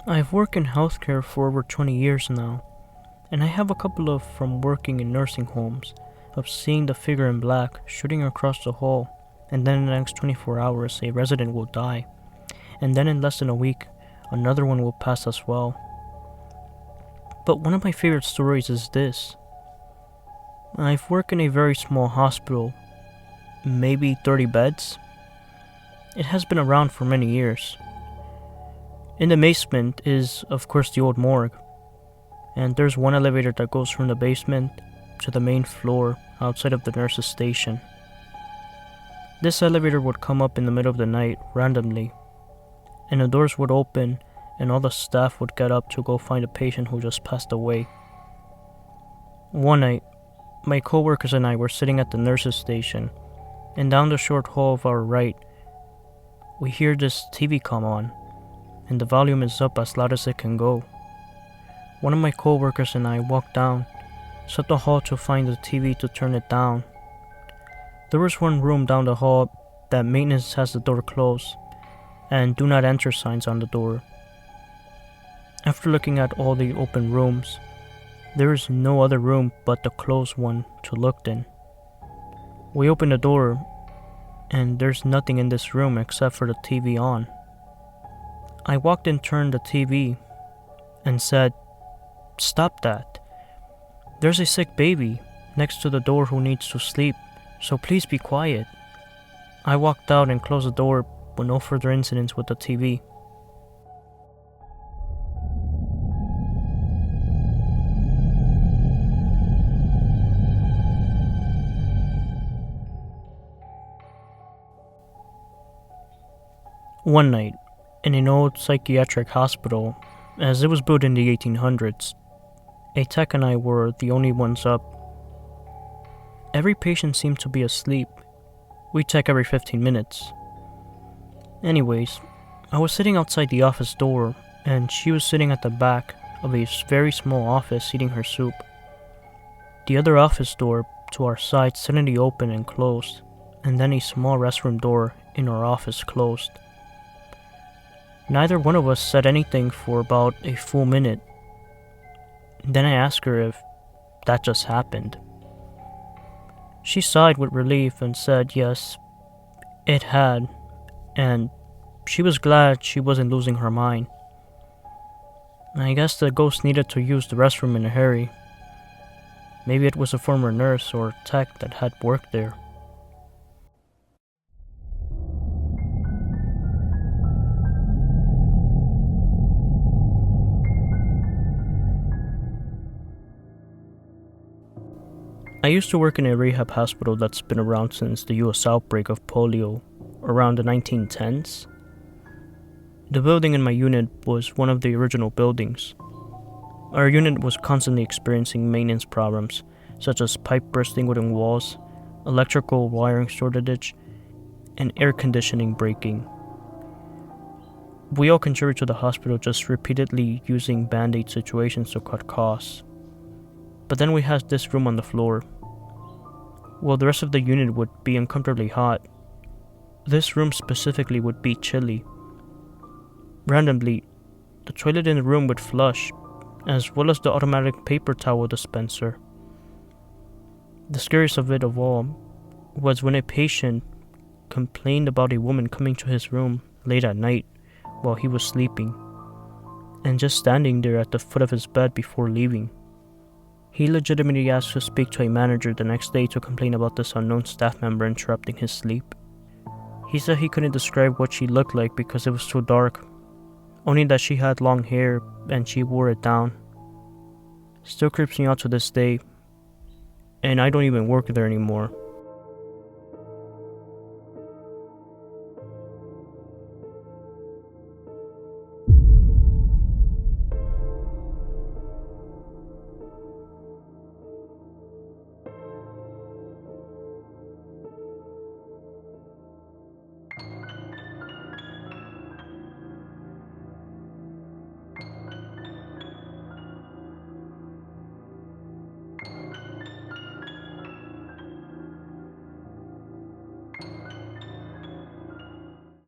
I've worked in healthcare for over 20 years now, and I have a couple of from working in nursing homes, of seeing the figure in black shooting across the hall, and then in the next 24 hours a resident will die, and then in less than a week another one will pass as well. But one of my favorite stories is this. I've worked in a very small hospital, maybe 30 beds. It has been around for many years. In the basement is, of course, the old morgue, and there's one elevator that goes from the basement to the main floor outside of the nurse's station. This elevator would come up in the middle of the night randomly, and the doors would open and all the staff would get up to go find a patient who just passed away. One night, my coworkers and I were sitting at the nurse's station, and down the short hall of our right, we hear this TV come on, and the volume is up as loud as it can go. One of my coworkers and I walked down, sought the hall to find the TV to turn it down. There was one room down the hall that maintenance has the door closed, and do not enter signs on the door. After looking at all the open rooms, there is no other room but the closed one to look in. We open the door, and there's nothing in this room except for the TV on. I walked and turned the TV and said, "Stop that. There's a sick baby next to the door who needs to sleep, so please be quiet." I walked out and closed the door with no further incidents with the TV. One night, in an old psychiatric hospital, as it was built in the 1800s, a tech and I were the only ones up. Every patient seemed to be asleep. We check every 15 minutes. Anyways, I was sitting outside the office door, and she was sitting at the back of a very small office eating her soup. The other office door to our side suddenly opened and closed, and then a small restroom door in our office closed. Neither one of us said anything for about a full minute. Then I asked her if that just happened. She sighed with relief and said yes, it had, and she was glad she wasn't losing her mind. I guess the ghost needed to use the restroom in a hurry. Maybe it was a former nurse or tech that had worked there. I used to work in a rehab hospital that's been around since the US outbreak of polio, around the 1910s. The building in my unit was one of the original buildings. Our unit was constantly experiencing maintenance problems, such as pipe bursting within walls, electrical wiring shortage, and air conditioning breaking. We all contributed to the hospital just repeatedly using band-aid situations to cut costs. But then we had this room on the floor. While the rest of the unit would be uncomfortably hot, this room specifically would be chilly. Randomly, the toilet in the room would flush, as well as the automatic paper towel dispenser. The scariest of it of all was when a patient complained about a woman coming to his room late at night while he was sleeping, and just standing there at the foot of his bed before leaving. He legitimately asked to speak to a manager the next day to complain about this unknown staff member interrupting his sleep. He said he couldn't describe what she looked like because it was too dark, only that she had long hair and she wore it down. Still creeps me out to this day, and I don't even work there anymore.